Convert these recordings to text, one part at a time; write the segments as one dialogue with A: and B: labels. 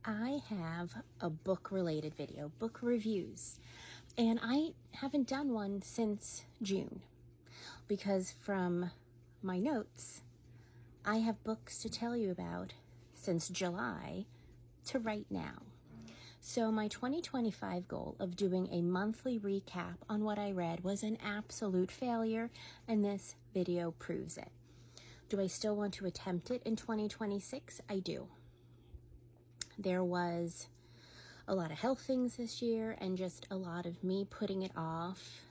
A: I have a book-related video, book reviews, and I haven't done one since June because from my notes, I have books to tell you about since July to right now. So my 2025 goal of doing a monthly recap on what I read was an absolute failure, and this video proves it. Do I still want to attempt it in 2026? I do. There was a lot of health things this year and just a lot of me putting it off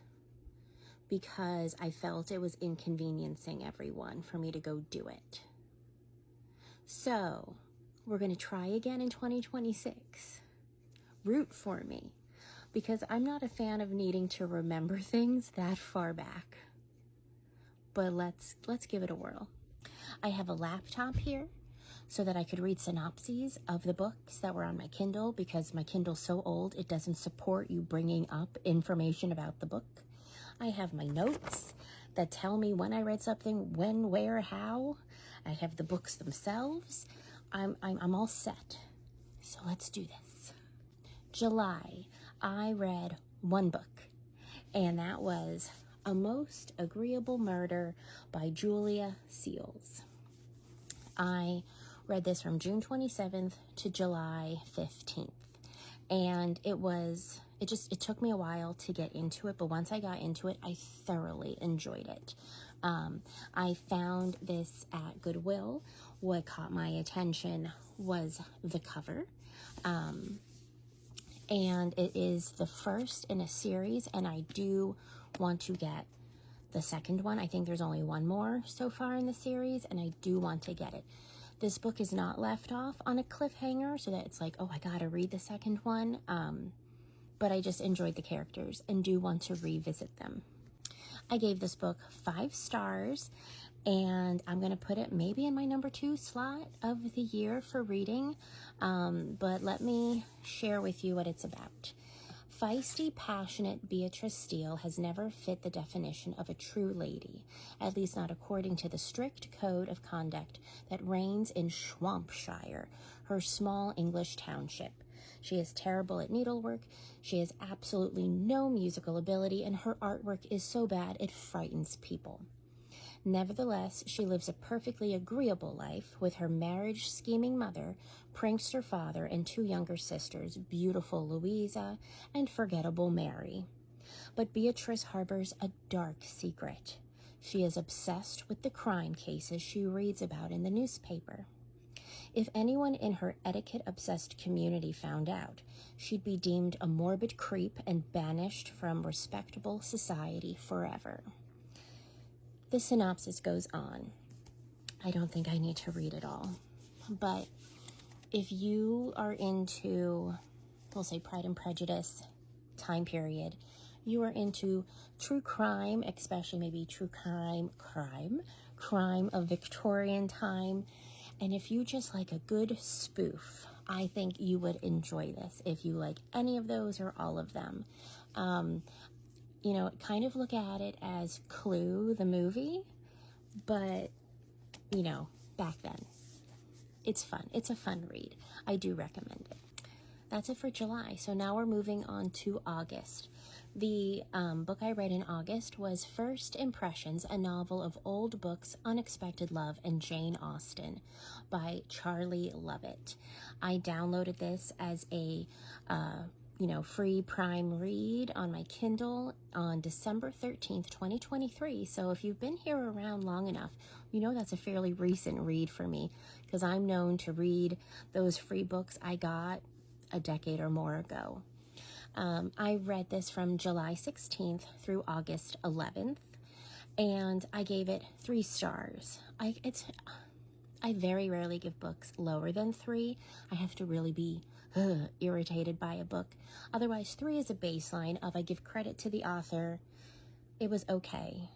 A: because I felt it was inconveniencing everyone for me to go do it. So we're going to try again in 2026. Root for me, because I'm not a fan of needing to remember things that far back. But let's give it a whirl. I have a laptop here so that I could read synopses of the books that were on my Kindle, because my Kindle's so old it doesn't support you bringing up information about the book. I have my notes that tell me when I read something, when, where, how. I have the books themselves. I'm all set. So let's do this. July, I read one book, and that was A Most Agreeable Murder by Julia Seals. I read this from June 27th to July 15th, and it took me a while to get into it, but once I got into it, I thoroughly enjoyed it. I found this at Goodwill. What caught my attention was the cover. And it is the first in a series, and I do want to get the second one. I think there's only one more so far in the series, and I do want to get it. This book is not left off on a cliffhanger so that it's like, oh, I gotta read the second one. But I just enjoyed the characters and do want to revisit them. I gave this book 5 stars, and I'm going to put it maybe in my number 2 slot of the year for reading. But let me share with you what it's about. Feisty, passionate Beatrice Steele has never fit the definition of a true lady, at least not according to the strict code of conduct that reigns in Shropshire, her small English township. She is terrible at needlework, she has absolutely no musical ability, and her artwork is so bad it frightens people. Nevertheless, she lives a perfectly agreeable life with her marriage-scheming mother, prankster father, and 2 younger sisters, beautiful Louisa and forgettable Mary. But Beatrice harbors a dark secret. She is obsessed with the crime cases she reads about in the newspaper. If anyone in her etiquette-obsessed community found out, she'd be deemed a morbid creep and banished from respectable society forever. The synopsis goes on. I don't think I need to read it all. But if you are into, we'll say, Pride and Prejudice time period, you are into true crime, especially maybe true crime of Victorian time, and if you just like a good spoof, I think you would enjoy this. If you like any of those or all of them. Kind of look at it as Clue, the movie, but, back then. It's fun. It's a fun read. I do recommend it. That's it for July. So now we're moving on to August. The book I read in August was First Impressions, a novel of old books, unexpected love, and Jane Austen by Charlie Lovett. I downloaded this as a free Prime read on my Kindle on December 13th, 2023. So if you've been here around long enough, that's a fairly recent read for me, because I'm known to read those free books I got a decade or more ago. I read this from July 16th through August 11th, and I gave it 3 stars. I very rarely give books lower than 3. I have to really be irritated by a book. Otherwise, 3 is a baseline of I give credit to the author. It was okay.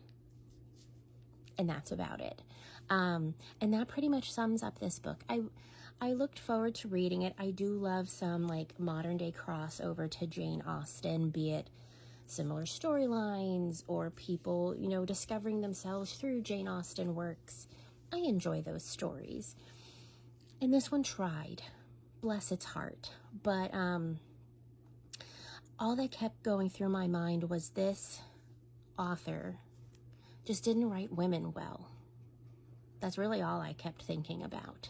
A: And that's about it. And that pretty much sums up this book. I looked forward to reading it. I do love some modern day crossover to Jane Austen, be it similar storylines or people, discovering themselves through Jane Austen works. I enjoy those stories. And this one tried. bless its heart. But all that kept going through my mind was this author just didn't write women well. That's really all I kept thinking about.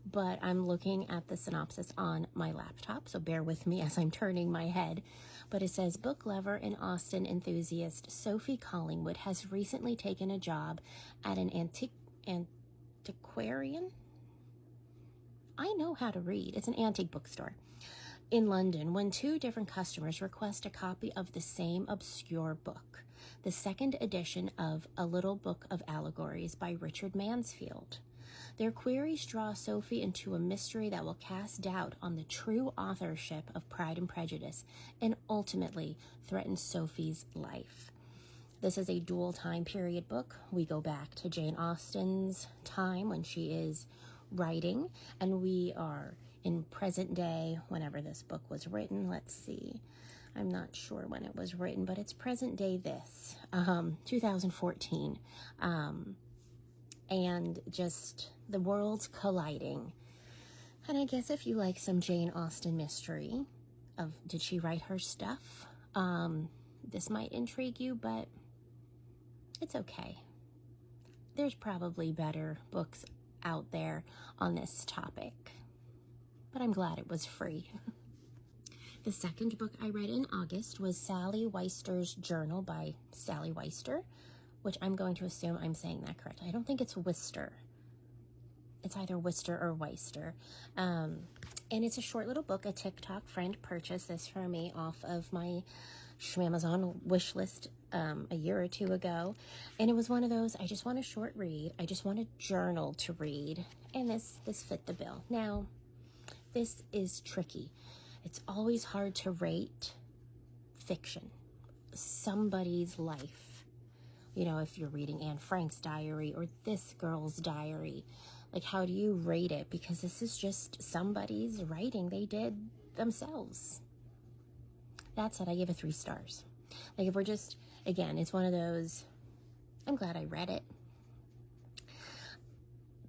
A: But I'm looking at the synopsis on my laptop, so bear with me as I'm turning my head. But it says, book lover and Austen enthusiast Sophie Collingwood has recently taken a job at an antiquarian? I know how to read. It's an antique bookstore in London when two different customers request a copy of the same obscure book, the second edition of A Little Book of Allegories by Richard Mansfield. Their queries draw Sophie into a mystery that will cast doubt on the true authorship of Pride and Prejudice and ultimately threaten Sophie's life. This is a dual time period book. We go back to Jane Austen's time when she is writing, and we are in present day whenever this book was written. Let's see. I'm not sure when it was written, but it's present day 2014. And just the worlds colliding. And I guess if you like some Jane Austen mystery of did she write her stuff, this might intrigue you, but it's okay. There's probably better books out there on this topic, but I'm glad it was free. The second book I read in August was Sally Weister's Journal by Sally Weister, which I'm going to assume I'm saying that correct. I don't think it's Wister. It's either Wister or Weister. And it's a short little book. A TikTok friend purchased this for me off of my Amazon wish list a year or two ago. And it was one of those, I just want a short read. I just want a journal to read. And this fit the bill. Now, this is tricky. It's always hard to rate fiction, somebody's life. You know, if you're reading Anne Frank's diary or this girl's diary, like how do you rate it? Because this is just somebody's writing they did themselves. That said, I give it 3 stars. Like if we're just, again, it's one of those, I'm glad I read it.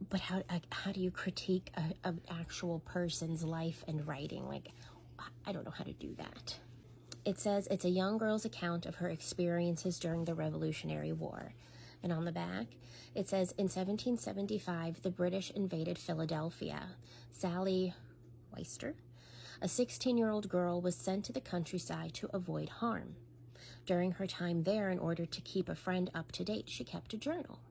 A: But how do you critique an actual person's life and writing? Like, I don't know how to do that. It says it's a young girl's account of her experiences during the Revolutionary War. And on the back, it says, in 1775, the British invaded Philadelphia. Sally Weister, a 16-year-old girl, was sent to the countryside to avoid harm. During her time there, in order to keep a friend up to date, she kept a journal.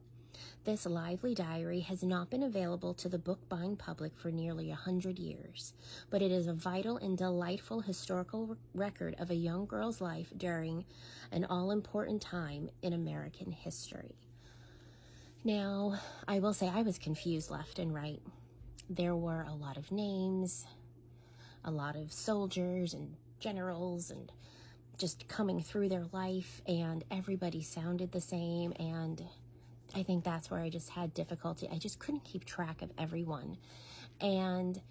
A: This lively diary has not been available to the book-buying public for nearly 100 years, but it is a vital and delightful historical record of a young girl's life during an all-important time in American history. Now, I will say I was confused left and right. There were a lot of names, a lot of soldiers and generals and just coming through their life, and everybody sounded the same, and I think that's where I just had difficulty. I just couldn't keep track of everyone. And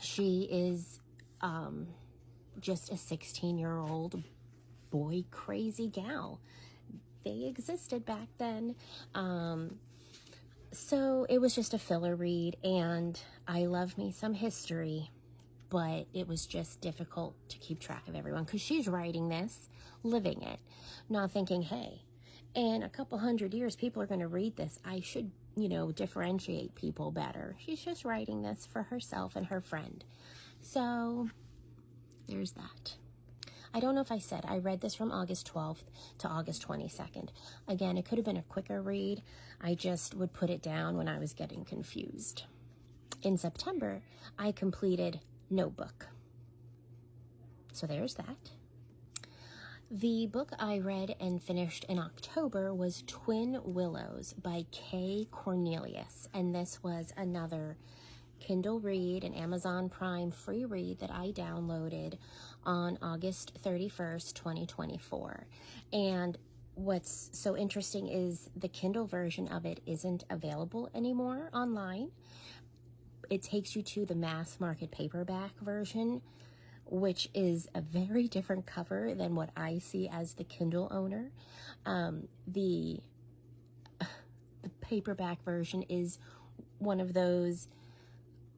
A: she is just a 16-year-old boy crazy gal. They existed back then. So it was just a filler read, and I love me some history, but it was just difficult to keep track of everyone because she's writing this, living it, not thinking, hey, in a couple 100 years, people are going to read this. I should, differentiate people better. She's just writing this for herself and her friend. So there's that. I don't know if I said I read this from August 12th to August 22nd. Again, it could have been a quicker read. I just would put it down when I was getting confused. In September, I completed Notebook. So there's that. The book I read and finished in October was Twin Willows by Kay Cornelius, and this was another Kindle read, an Amazon Prime free read that I downloaded on August 31st, 2024. And what's so interesting is the Kindle version of it isn't available anymore online. It takes you to the mass market paperback version, which is a very different cover than what I see as the Kindle owner. The paperback version is one of those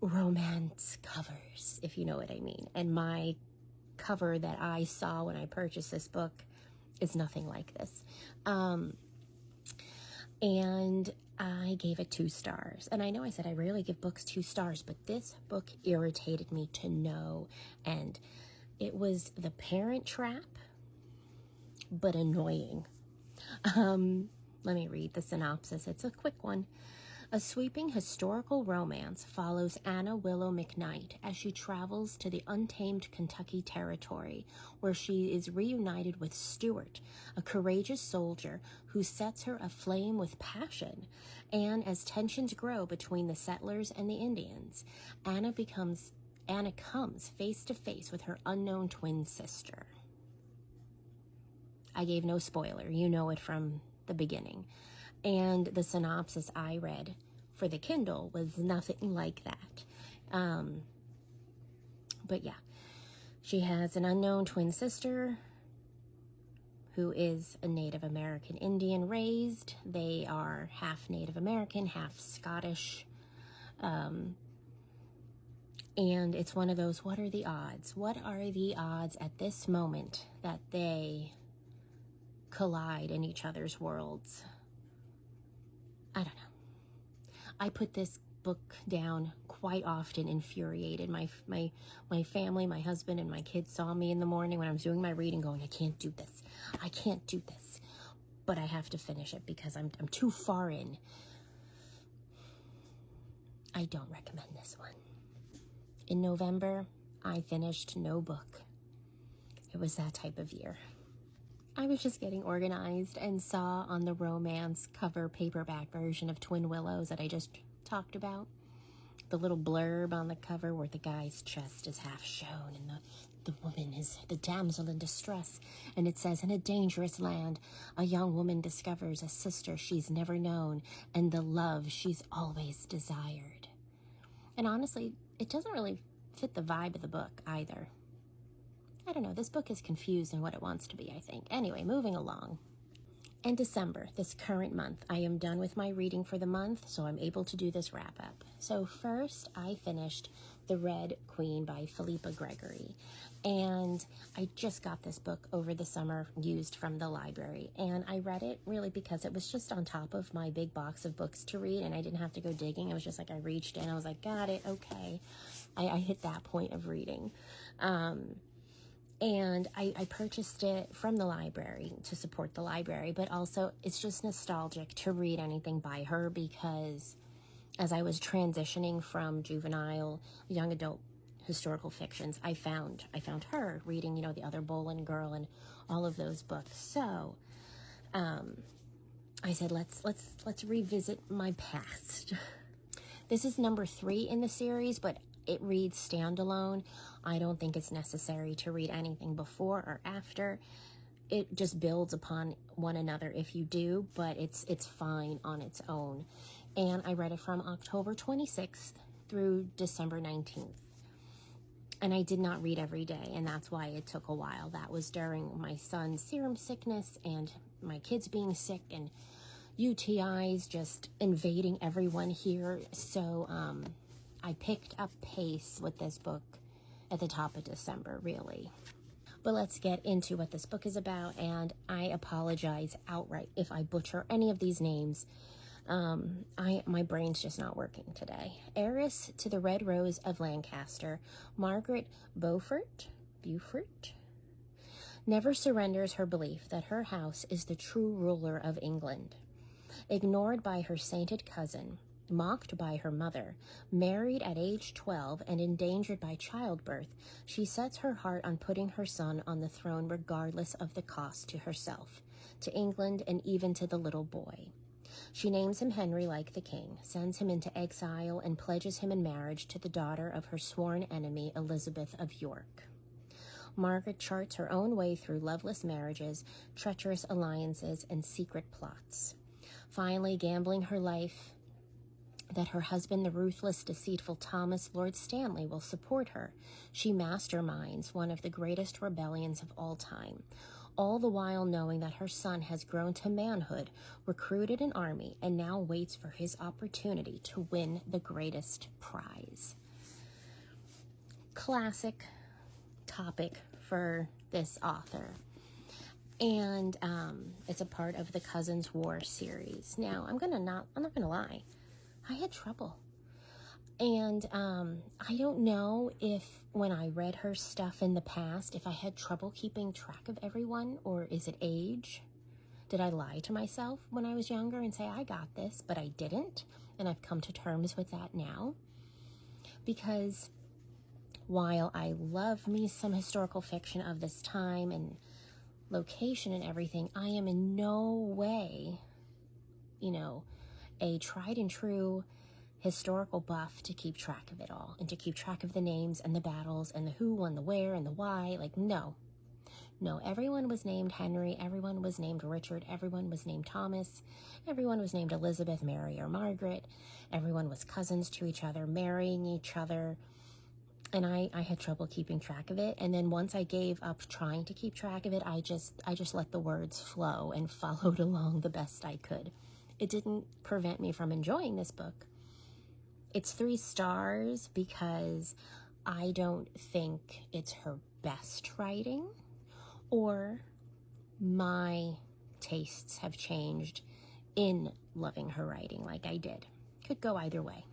A: romance covers, if you know what I mean. And my cover that I saw when I purchased this book is nothing like this. And I gave it 2 stars. And I know I said I rarely give books 2 stars, but this book irritated me to no end. It was The Parent Trap, but annoying. Let me read the synopsis. It's a quick one. A sweeping historical romance follows Anna Willow McKnight as she travels to the untamed Kentucky Territory, where she is reunited with Stuart, a courageous soldier who sets her aflame with passion. And as tensions grow between the settlers and the Indians, Anna comes face to face with her unknown twin sister. I gave no spoiler. You know it from the beginning. And the synopsis I read for the Kindle was nothing like that. But yeah, she has an unknown twin sister who is a Native American Indian raised. They are half Native American, half Scottish. And it's one of those, what are the odds? What are the odds at this moment that they collide in each other's worlds? I don't know. I put this book down quite often, infuriated. My family, my husband, and my kids saw me in the morning when I was doing my reading going, I can't do this. I can't do this. But I have to finish it because I'm too far in. I don't recommend this one. In November, I finished no book. It was that type of year. I was just getting organized and saw on the romance cover paperback version of Twin Willows that I just talked about, the little blurb on the cover where the guy's chest is half shown and the woman is the damsel in distress. And it says, in a dangerous land, a young woman discovers a sister she's never known and the love she's always desired. And honestly, it doesn't really fit the vibe of the book either. I don't know, this book is confused in what it wants to be, I think. Anyway, moving along. In December, this current month, I am done with my reading for the month, so I'm able to do this wrap-up. So first, I finished The Red Queen by Philippa Gregory. And I just got this book over the summer, used from the library. And I read it really because it was just on top of my big box of books to read, and I didn't have to go digging. It was just like I reached in, I was like, got it, okay. I hit that point of reading. And I purchased it from the library to support the library, but also it's just nostalgic to read anything by her because as I was transitioning from juvenile, young adult historical fictions, I found her reading, the Other Boleyn Girl and all of those books. So I said, let's revisit my past. This is number 3 in the series, but it reads standalone. I don't think it's necessary to read anything before or after. It just builds upon one another if you do, but it's fine on its own. And I read it from October 26th through December 19th. And I did not read every day, and that's why it took a while. That was during my son's serum sickness and my kids being sick and UTIs just invading everyone here. So I picked up pace with this book at the top of December, really. But let's get into what this book is about, and I apologize outright if I butcher any of these names. My brain's just not working today. Heiress to the Red Rose of Lancaster, Margaret Beaufort never surrenders her belief that her house is the true ruler of England. Ignored by her sainted cousin, mocked by her mother, married at age 12 and endangered by childbirth, she sets her heart on putting her son on the throne regardless of the cost to herself, to England, and even to the little boy. She names him Henry like the king, sends him into exile, and pledges him in marriage to the daughter of her sworn enemy, Elizabeth of York. Margaret charts her own way through loveless marriages, treacherous alliances, and secret plots. Finally, gambling her life that her husband, the ruthless, deceitful Thomas Lord Stanley, will support her, she masterminds one of the greatest rebellions of all time, all the while knowing that her son has grown to manhood, recruited an army, and now waits for his opportunity to win the greatest prize. classic topic for this author. And it's a part of the Cousins War series. Now, I'm not gonna lie, I had trouble. And I don't know if when I read her stuff in the past, if I had trouble keeping track of everyone, or is it age? Did I lie to myself when I was younger and say, I got this, but I didn't? And I've come to terms with that now. Because while I love me some historical fiction of this time and location and everything, I am in no way, a tried and true historical buff to keep track of it all and to keep track of the names and the battles and the who and the where and the why. Like, no, everyone was named Henry, everyone was named Richard, everyone was named Thomas, everyone was named Elizabeth, Mary, or Margaret, everyone was cousins to each other, marrying each other, and I had trouble keeping track of it. And then once I gave up trying to keep track of it, I just let the words flow and followed along the best I could. It didn't prevent me from enjoying this book. It's 3 stars because I don't think it's her best writing, or my tastes have changed in loving her writing like I did. Could go either way.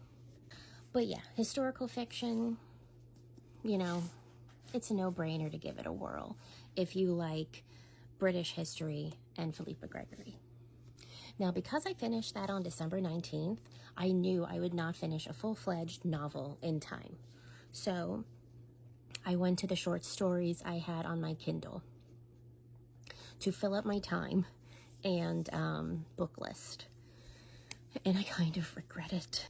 A: But yeah, historical fiction, it's a no-brainer to give it a whirl if you like British history and Philippa Gregory. Now, because I finished that on December 19th, I knew I would not finish a full-fledged novel in time. So I went to the short stories I had on my Kindle to fill up my time and book list. And I kind of regret it.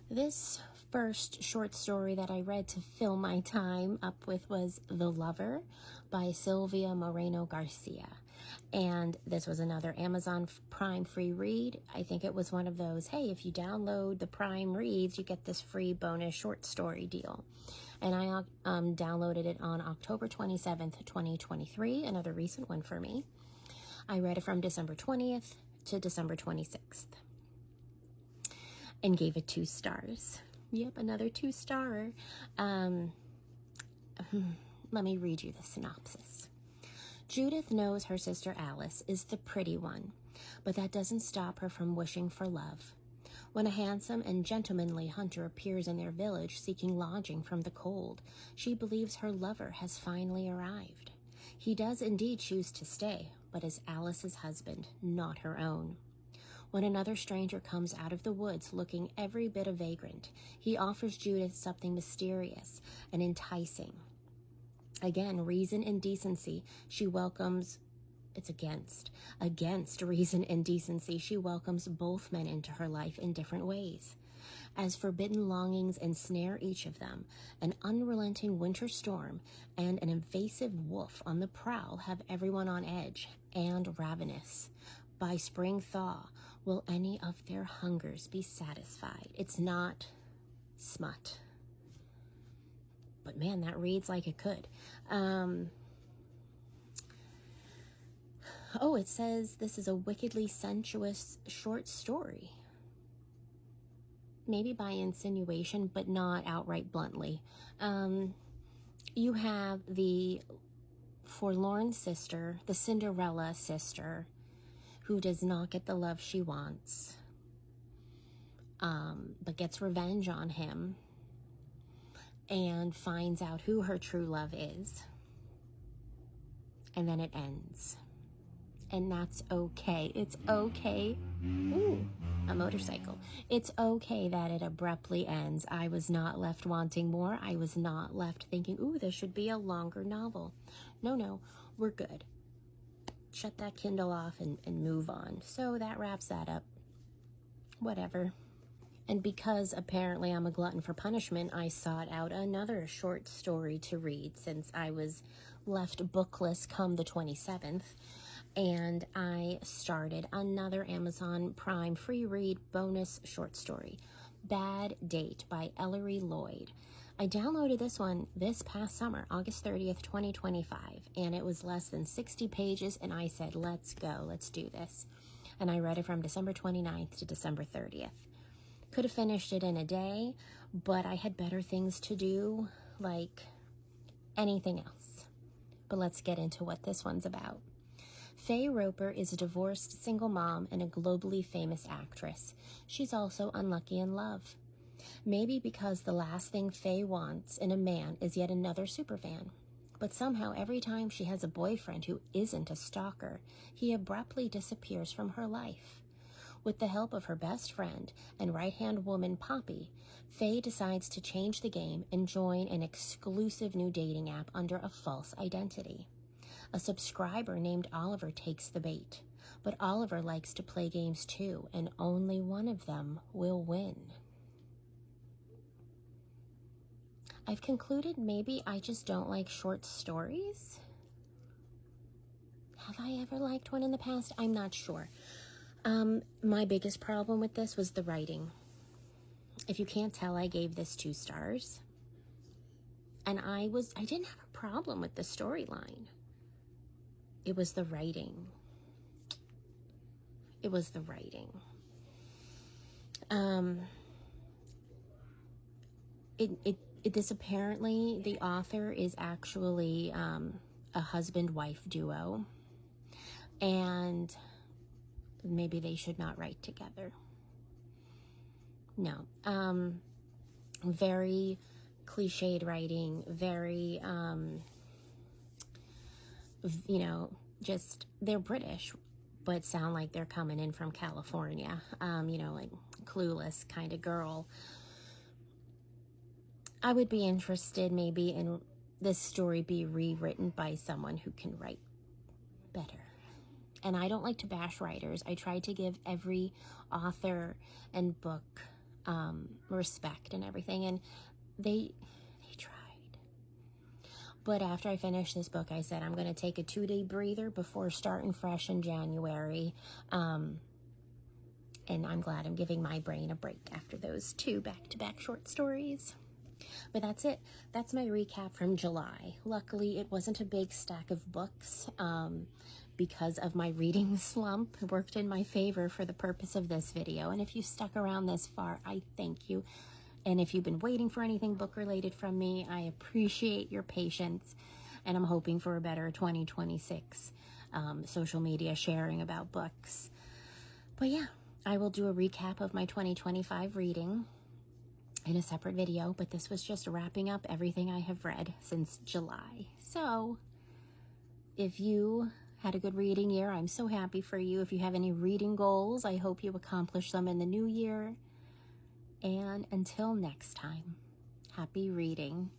A: This first short story that I read to fill my time up with was The Lover by Sylvia Moreno Garcia. And this was another Amazon Prime free read. I think it was one of those, hey, if you download the Prime Reads, you get this free bonus short story deal. And I downloaded it on October 27th, 2023, another recent one for me. I read it from December 20th to December 26th and gave it 2 stars. Yep, another 2-star. Let me read you the synopsis. Judith knows her sister Alice is the pretty one, but that doesn't stop her from wishing for love. When a handsome and gentlemanly hunter appears in their village seeking lodging from the cold, she believes her lover has finally arrived. He does indeed choose to stay, but is Alice's husband, not her own. When another stranger comes out of the woods looking every bit a vagrant, he offers Judith something mysterious and enticing. Again, reason and decency, she welcomes, it's against reason and decency, she welcomes both men into her life in different ways. As forbidden longings ensnare each of them, an unrelenting winter storm and an invasive wolf on the prowl have everyone on edge and ravenous. By spring thaw, will any of their hungers be satisfied? It's not smut. But man, that reads like it could. It says this is a wickedly sensuous short story. Maybe by insinuation, but not outright bluntly. You have the forlorn sister, the Cinderella sister, who does not get the love she wants, but gets revenge on him and finds out who her true love is. And then it ends. And that's okay. It's okay. Ooh, a motorcycle. It's okay that it abruptly ends. I was not left wanting more. I was not left thinking, ooh, this should be a longer novel. No, we're good. Shut that Kindle off and move on. So that wraps that up. Whatever. And because apparently I'm a glutton for punishment, I sought out another short story to read since I was left bookless come the 27th. And I started another Amazon Prime free read bonus short story, Bad Date by Ellery Lloyd. I downloaded this one this past summer, August 30th, 2025, and it was less than 60 pages, and I said, let's go, let's do this. And I read it from December 29th to December 30th. Could have finished it in a day, but I had better things to do, like anything else. But let's get into what this one's about. Faye Roper is a divorced single mom and a globally famous actress. She's also unlucky in love. Maybe because the last thing Faye wants in a man is yet another superfan. But somehow every time she has a boyfriend who isn't a stalker, he abruptly disappears from her life. With the help of her best friend and right-hand woman Poppy, Faye decides to change the game and join an exclusive new dating app under a false identity. A subscriber named Oliver takes the bait, but Oliver likes to play games too, and only one of them will win. I've concluded maybe I just don't like short stories. Have I ever liked one in the past? I'm not sure. My biggest problem with this was the writing. If you can't tell, I gave this 2 stars. And I didn't have a problem with the storyline. It was the writing. It was the writing. This apparently, the author is actually a husband-wife duo, and maybe they should not write together. No. Very cliched writing, very, just, they're British, but sound like they're coming in from California, like Clueless kind of girl. I would be interested maybe in this story be rewritten by someone who can write better. And I don't like to bash writers. I try to give every author and book respect and everything, and they tried. But after I finished this book, I said I'm going to take a 2-day breather before starting fresh in January. And I'm glad I'm giving my brain a break after those 2 back-to-back short stories. But that's it. That's my recap from July. Luckily, it wasn't a big stack of books because of my reading slump. It worked in my favor for the purpose of this video. And if you stuck around this far, I thank you. And if you've been waiting for anything book-related from me, I appreciate your patience. And I'm hoping for a better 2026 social media sharing about books. But yeah, I will do a recap of my 2025 reading in a separate video, but this was just wrapping up everything I have read since July. So if you had a good reading year, I'm so happy for you. If you have any reading goals, I hope you accomplish them in the new year. And until next time, happy reading.